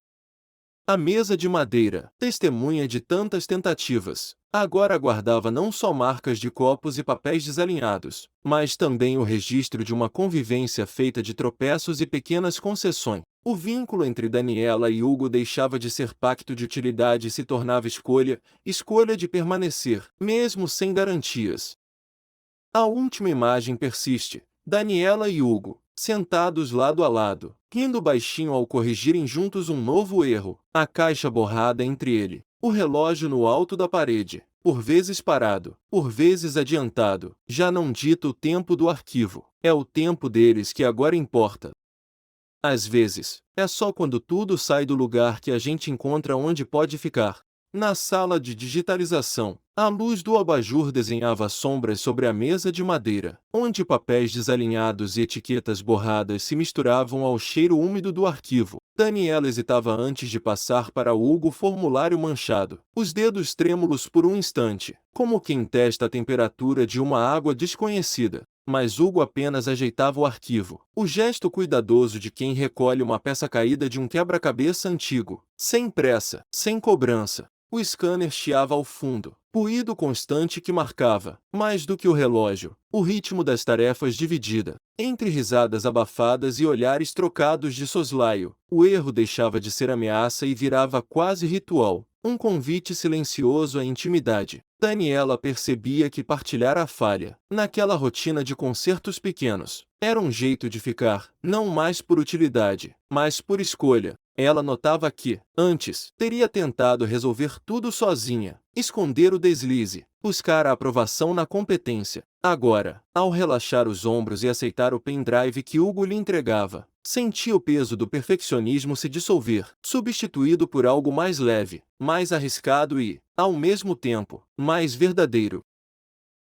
A mesa de madeira, testemunha de tantas tentativas, agora guardava não só marcas de copos e papéis desalinhados, mas também o registro de uma convivência feita de tropeços e pequenas concessões. O vínculo entre Daniela e Hugo deixava de ser pacto de utilidade e se tornava escolha de permanecer, mesmo sem garantias. A última imagem persiste. Daniela e Hugo, sentados lado a lado, rindo baixinho ao corrigirem juntos um novo erro, a caixa borrada entre ele, o relógio no alto da parede, por vezes parado, por vezes adiantado, já não dita o tempo do arquivo, é o tempo deles que agora importa. Às vezes, é só quando tudo sai do lugar que a gente encontra onde pode ficar. Na sala de digitalização, a luz do abajur desenhava sombras sobre a mesa de madeira, onde papéis desalinhados e etiquetas borradas se misturavam ao cheiro úmido do arquivo. Daniela hesitava antes de passar para Hugo o formulário manchado, os dedos trêmulos por um instante, como quem testa a temperatura de uma água desconhecida. Mas Hugo apenas ajeitava o arquivo, o gesto cuidadoso de quem recolhe uma peça caída de um quebra-cabeça antigo, sem pressa, sem cobrança. O scanner chiava ao fundo, ruído constante que marcava, mais do que o relógio, o ritmo das tarefas dividida. Entre risadas abafadas e olhares trocados de soslaio, o erro deixava de ser ameaça e virava quase ritual, um convite silencioso à intimidade. Daniela percebia que partilhar a falha, naquela rotina de concertos pequenos, era um jeito de ficar, não mais por utilidade, mas por escolha. Ela notava que, antes, teria tentado resolver tudo sozinha, esconder o deslize, buscar a aprovação na competência. Agora, ao relaxar os ombros e aceitar o pendrive que Hugo lhe entregava, sentia o peso do perfeccionismo se dissolver, substituído por algo mais leve, mais arriscado e, ao mesmo tempo, mais verdadeiro.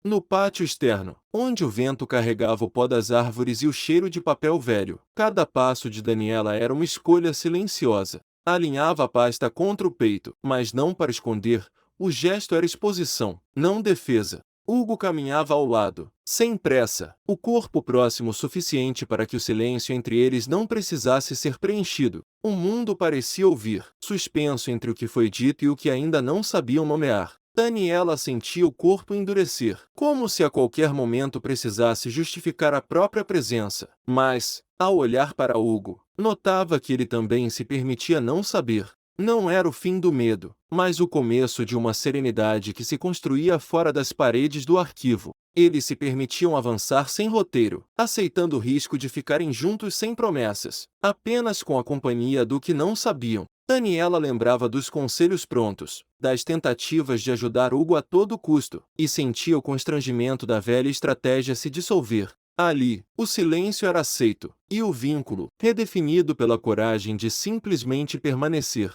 No pátio externo, onde o vento carregava o pó das árvores e o cheiro de papel velho, cada passo de Daniela era uma escolha silenciosa. Alinhava a pasta contra o peito, mas não para esconder, o gesto era exposição, não defesa. Hugo caminhava ao lado, sem pressa, o corpo próximo o suficiente para que o silêncio entre eles não precisasse ser preenchido. O mundo parecia ouvir, suspenso entre o que foi dito e o que ainda não sabiam nomear. Daniela sentia o corpo endurecer, como se a qualquer momento precisasse justificar a própria presença. Mas, ao olhar para Hugo, notava que ele também se permitia não saber. Não era o fim do medo, mas o começo de uma serenidade que se construía fora das paredes do arquivo. Eles se permitiam avançar sem roteiro, aceitando o risco de ficarem juntos sem promessas, apenas com a companhia do que não sabiam. Daniela lembrava dos conselhos prontos, das tentativas de ajudar Hugo a todo custo, e sentia o constrangimento da velha estratégia se dissolver. Ali, o silêncio era aceito, e o vínculo, redefinido pela coragem de simplesmente permanecer.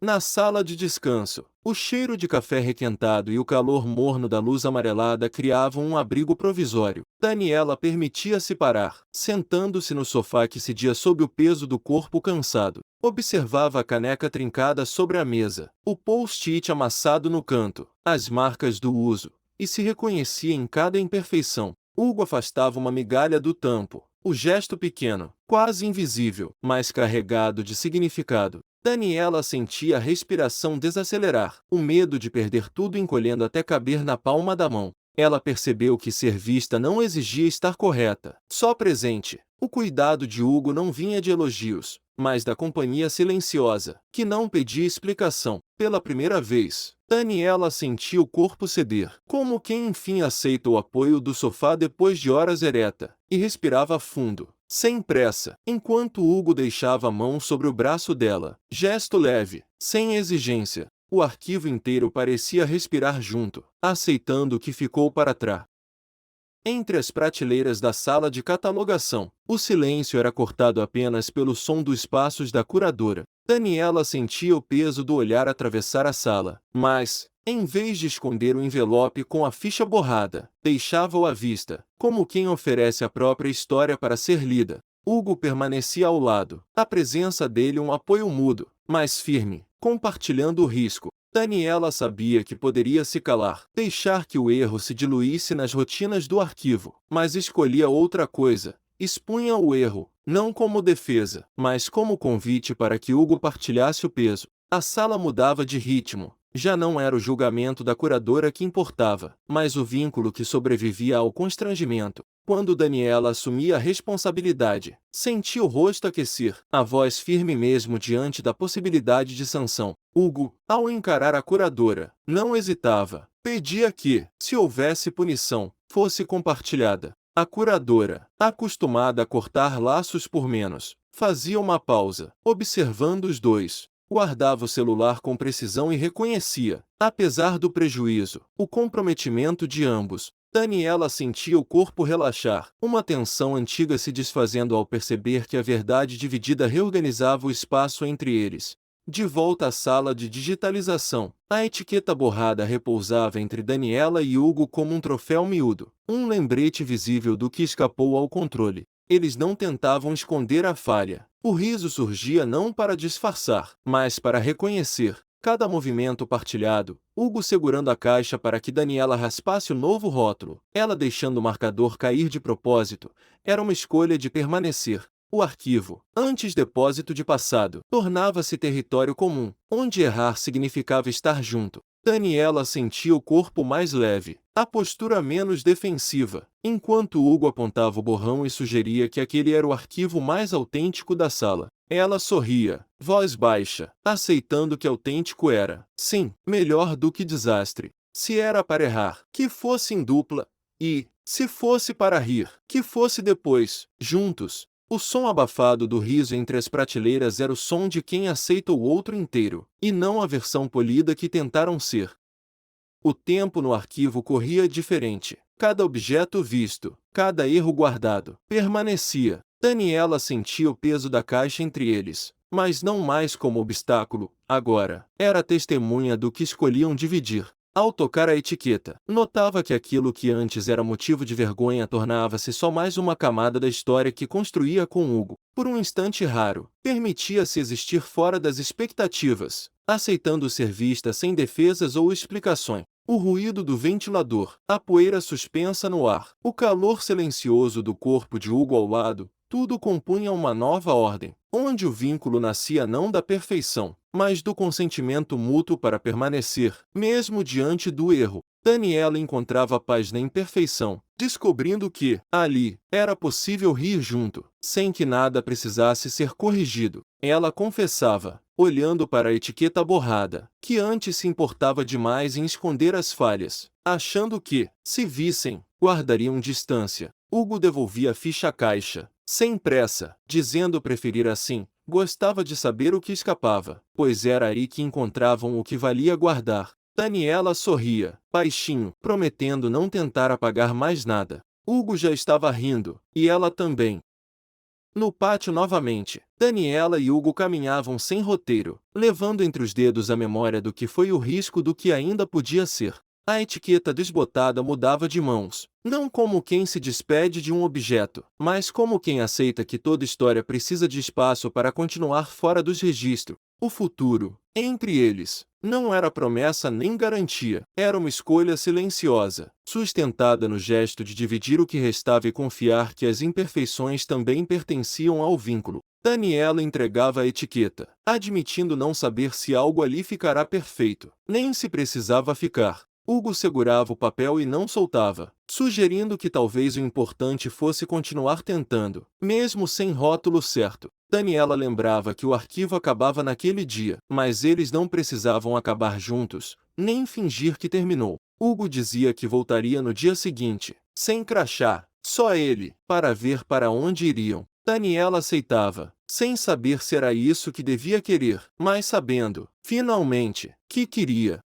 Na sala de descanso, o cheiro de café requentado e o calor morno da luz amarelada criavam um abrigo provisório. Daniela permitia-se parar, sentando-se no sofá que cedia sob o peso do corpo cansado. Observava a caneca trincada sobre a mesa, o post-it amassado no canto, as marcas do uso, e se reconhecia em cada imperfeição. Hugo afastava uma migalha do tampo, o gesto pequeno, quase invisível, mas carregado de significado. Daniela sentia a respiração desacelerar, o medo de perder tudo encolhendo até caber na palma da mão. Ela percebeu que ser vista não exigia estar correta, só presente. O cuidado de Hugo não vinha de elogios, mas da companhia silenciosa, que não pedia explicação. Pela primeira vez, Daniela sentia o corpo ceder, como quem enfim aceita o apoio do sofá depois de horas ereta, e respirava fundo, sem pressa, enquanto Hugo deixava a mão sobre o braço dela, gesto leve, sem exigência. O arquivo inteiro parecia respirar junto, aceitando o que ficou para trás. Entre as prateleiras da sala de catalogação, o silêncio era cortado apenas pelo som dos passos da curadora. Daniela sentia o peso do olhar atravessar a sala, mas, em vez de esconder o envelope com a ficha borrada, deixava-o à vista, como quem oferece a própria história para ser lida. Hugo permanecia ao lado, a presença dele um apoio mudo, mas firme, compartilhando o risco. Daniela sabia que poderia se calar, deixar que o erro se diluísse nas rotinas do arquivo, mas escolhia outra coisa. Expunha o erro, não como defesa, mas como convite para que Hugo partilhasse o peso. A sala mudava de ritmo. Já não era o julgamento da curadora que importava, mas o vínculo que sobrevivia ao constrangimento. Quando Daniela assumia a responsabilidade, sentia o rosto aquecer, a voz firme mesmo diante da possibilidade de sanção. Hugo, ao encarar a curadora, não hesitava. Pedia que, se houvesse punição, fosse compartilhada. A curadora, acostumada a cortar laços por menos, fazia uma pausa, observando os dois. Guardava o celular com precisão e reconhecia, apesar do prejuízo, o comprometimento de ambos. Daniela sentia o corpo relaxar, uma tensão antiga se desfazendo ao perceber que a verdade dividida reorganizava o espaço entre eles. De volta à sala de digitalização, a etiqueta borrada repousava entre Daniela e Hugo como um troféu miúdo, um lembrete visível do que escapou ao controle. Eles não tentavam esconder a falha. O riso surgia não para disfarçar, mas para reconhecer. Cada movimento partilhado, Hugo segurando a caixa para que Daniela raspasse o novo rótulo, ela deixando o marcador cair de propósito, era uma escolha de permanecer. O arquivo, antes depósito de passado, tornava-se território comum, onde errar significava estar junto. Daniela sentia o corpo mais leve, a postura menos defensiva, enquanto Hugo apontava o borrão e sugeria que aquele era o arquivo mais autêntico da sala. Ela sorria, voz baixa, aceitando que autêntico era, sim, melhor do que desastre. Se era para errar, que fosse em dupla, e, se fosse para rir, que fosse depois, juntos. O som abafado do riso entre as prateleiras era o som de quem aceita o outro inteiro, e não a versão polida que tentaram ser. O tempo no arquivo corria diferente. Cada objeto visto, cada erro guardado, permanecia. Daniela sentia o peso da caixa entre eles, mas não mais como obstáculo, agora. Era testemunha do que escolhiam dividir. Ao tocar a etiqueta, notava que aquilo que antes era motivo de vergonha tornava-se só mais uma camada da história que construía com Hugo. Por um instante raro, permitia-se existir fora das expectativas, aceitando ser vista sem defesas ou explicações. O ruído do ventilador, a poeira suspensa no ar, o calor silencioso do corpo de Hugo ao lado, tudo compunha uma nova ordem, onde o vínculo nascia não da perfeição, mas do consentimento mútuo para permanecer, mesmo diante do erro. Daniela encontrava paz na imperfeição, descobrindo que, ali, era possível rir junto, sem que nada precisasse ser corrigido. Ela confessava, olhando para a etiqueta borrada, que antes se importava demais em esconder as falhas, achando que, se vissem, guardariam distância. Hugo devolvia a ficha à caixa, sem pressa, dizendo preferir assim. Gostava de saber o que escapava, pois era aí que encontravam o que valia guardar. Daniela sorria, baixinho, prometendo não tentar apagar mais nada. Hugo já estava rindo, e ela também. No pátio novamente, Daniela e Hugo caminhavam sem roteiro, levando entre os dedos a memória do que foi o risco do que ainda podia ser. A etiqueta desbotada mudava de mãos, não como quem se despede de um objeto, mas como quem aceita que toda história precisa de espaço para continuar fora dos registros. O futuro, entre eles, não era promessa nem garantia, era uma escolha silenciosa, sustentada no gesto de dividir o que restava e confiar que as imperfeições também pertenciam ao vínculo. Daniela entregava a etiqueta, admitindo não saber se algo ali ficará perfeito, nem se precisava ficar. Hugo segurava o papel e não soltava, sugerindo que talvez o importante fosse continuar tentando, mesmo sem rótulo certo. Daniela lembrava que o arquivo acabava naquele dia, mas eles não precisavam acabar juntos, nem fingir que terminou. Hugo dizia que voltaria no dia seguinte, sem crachá, só ele, para ver para onde iriam. Daniela aceitava, sem saber se era isso que devia querer, mas sabendo, finalmente, que queria.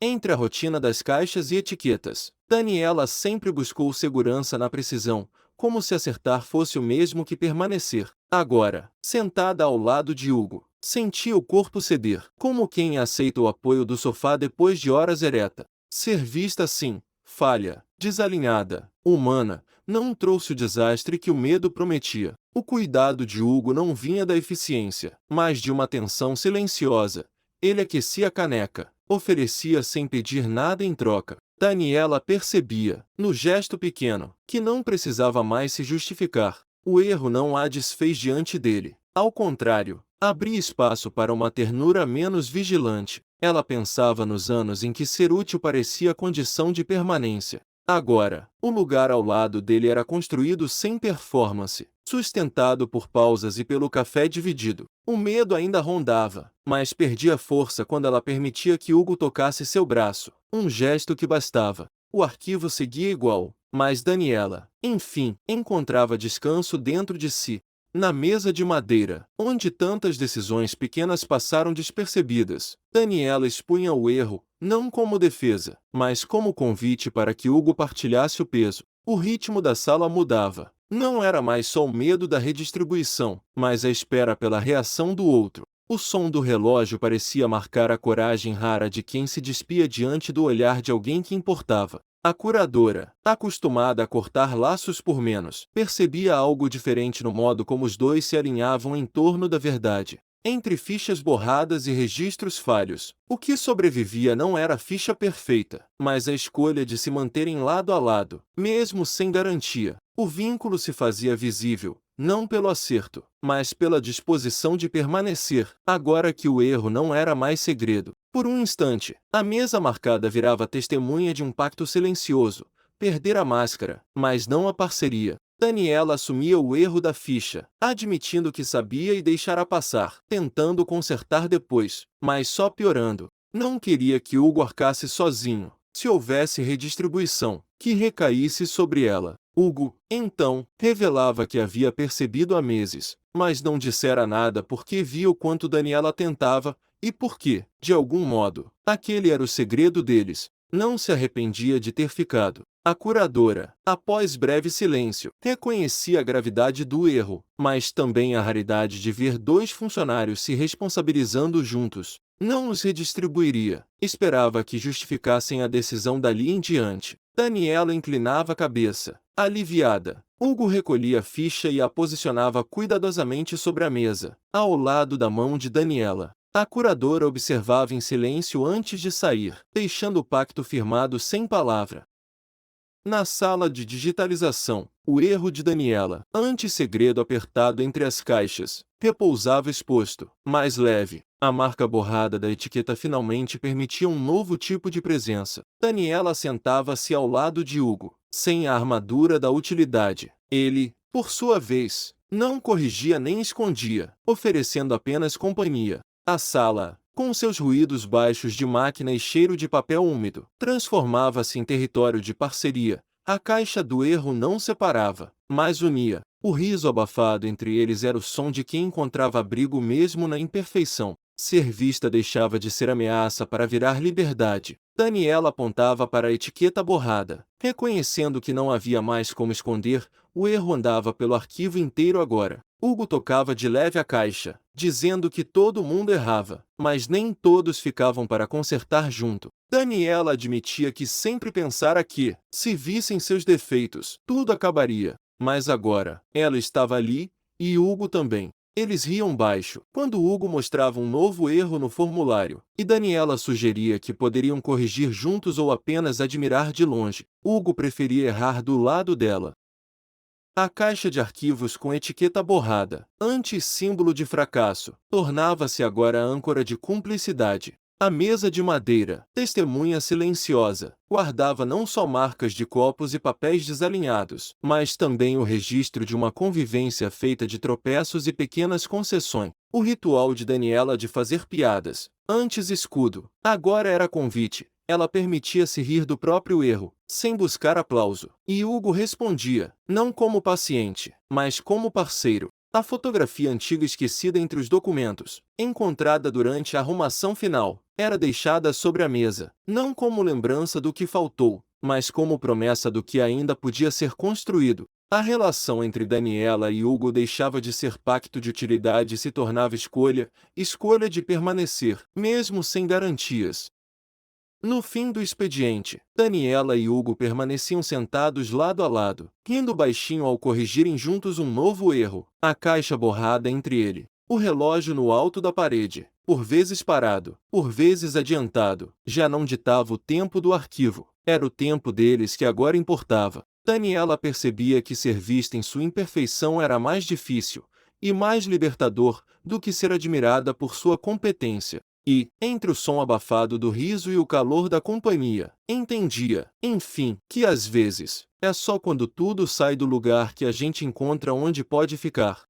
Entre a rotina das caixas e etiquetas, Daniela sempre buscou segurança na precisão, como se acertar fosse o mesmo que permanecer. Agora, sentada ao lado de Hugo, sentia o corpo ceder, como quem aceita o apoio do sofá depois de horas ereta. Ser vista assim, falha, desalinhada, humana, não trouxe o desastre que o medo prometia. O cuidado de Hugo não vinha da eficiência, mas de uma tensão silenciosa. Ele aquecia a caneca, oferecia sem pedir nada em troca. Daniela percebia, no gesto pequeno, que não precisava mais se justificar. O erro não a desfez diante dele. Ao contrário, abria espaço para uma ternura menos vigilante. Ela pensava nos anos em que ser útil parecia condição de permanência. Agora, o lugar ao lado dele era construído sem performance, sustentado por pausas e pelo café dividido. O medo ainda rondava, mas perdia força quando ela permitia que Hugo tocasse seu braço, um gesto que bastava. O arquivo seguia igual, mas Daniela, enfim, encontrava descanso dentro de si. Na mesa de madeira, onde tantas decisões pequenas passaram despercebidas, Daniela expunha o erro, não como defesa, mas como convite para que Hugo partilhasse o peso. O ritmo da sala mudava. Não era mais só o medo da redistribuição, mas a espera pela reação do outro. O som do relógio parecia marcar a coragem rara de quem se despia diante do olhar de alguém que importava. A curadora, acostumada a cortar laços por menos, percebia algo diferente no modo como os dois se alinhavam em torno da verdade. Entre fichas borradas e registros falhos, o que sobrevivia não era a ficha perfeita, mas a escolha de se manterem lado a lado, mesmo sem garantia. O vínculo se fazia visível, não pelo acerto, mas pela disposição de permanecer, agora que o erro não era mais segredo. Por um instante, a mesa marcada virava testemunha de um pacto silencioso, perder a máscara, mas não a parceria. Daniela assumia o erro da ficha, admitindo que sabia e deixara passar, tentando consertar depois, mas só piorando. Não queria que Hugo arcasse sozinho, se houvesse redistribuição, que recaísse sobre ela. Hugo, então, revelava que havia percebido há meses, mas não dissera nada porque via o quanto Daniela tentava, e porque, de algum modo, aquele era o segredo deles. Não se arrependia de ter ficado. A curadora, após breve silêncio, reconhecia a gravidade do erro, mas também a raridade de ver dois funcionários se responsabilizando juntos. Não os redistribuiria. Esperava que justificassem a decisão dali em diante. Daniela inclinava a cabeça, aliviada. Hugo recolhia a ficha e a posicionava cuidadosamente sobre a mesa, ao lado da mão de Daniela. A curadora observava em silêncio antes de sair, deixando o pacto firmado sem palavra. Na sala de digitalização, o erro de Daniela, anti-segredo apertado entre as caixas, repousava exposto, mais leve. A marca borrada da etiqueta finalmente permitia um novo tipo de presença. Daniela sentava-se ao lado de Hugo, sem a armadura da utilidade. Ele, por sua vez, não corrigia nem escondia, oferecendo apenas companhia. A sala, com seus ruídos baixos de máquina e cheiro de papel úmido, transformava-se em território de parceria. A caixa do erro não separava, mas unia. O riso abafado entre eles era o som de quem encontrava abrigo mesmo na imperfeição. Ser vista deixava de ser ameaça para virar liberdade. Daniela apontava para a etiqueta borrada, reconhecendo que não havia mais como esconder. O erro andava pelo arquivo inteiro agora. Hugo tocava de leve a caixa, dizendo que todo mundo errava, mas nem todos ficavam para consertar junto. Daniela admitia que sempre pensara que, se vissem seus defeitos, tudo acabaria. Mas agora, ela estava ali, e Hugo também. Eles riam baixo, quando Hugo mostrava um novo erro no formulário, e Daniela sugeria que poderiam corrigir juntos ou apenas admirar de longe. Hugo preferia errar do lado dela. A caixa de arquivos com etiqueta borrada, anti-símbolo de fracasso, tornava-se agora âncora de cumplicidade. A mesa de madeira, testemunha silenciosa, guardava não só marcas de copos e papéis desalinhados, mas também o registro de uma convivência feita de tropeços e pequenas concessões. O ritual de Daniela de fazer piadas, antes escudo, agora era convite. Ela permitia-se rir do próprio erro, sem buscar aplauso. E Hugo respondia, não como paciente, mas como parceiro. A fotografia antiga esquecida entre os documentos, encontrada durante a arrumação final, era deixada sobre a mesa, não como lembrança do que faltou, mas como promessa do que ainda podia ser construído. A relação entre Daniela e Hugo deixava de ser pacto de utilidade e se tornava escolha de permanecer, mesmo sem garantias. No fim do expediente, Daniela e Hugo permaneciam sentados lado a lado, rindo baixinho ao corrigirem juntos um novo erro, a caixa borrada entre ele. O relógio no alto da parede, por vezes parado, por vezes adiantado, já não ditava o tempo do arquivo. Era o tempo deles que agora importava. Daniela percebia que ser vista em sua imperfeição era mais difícil e mais libertador do que ser admirada por sua competência. E, entre o som abafado do riso e o calor da companhia, entendia, enfim, que às vezes, é só quando tudo sai do lugar que a gente encontra onde pode ficar.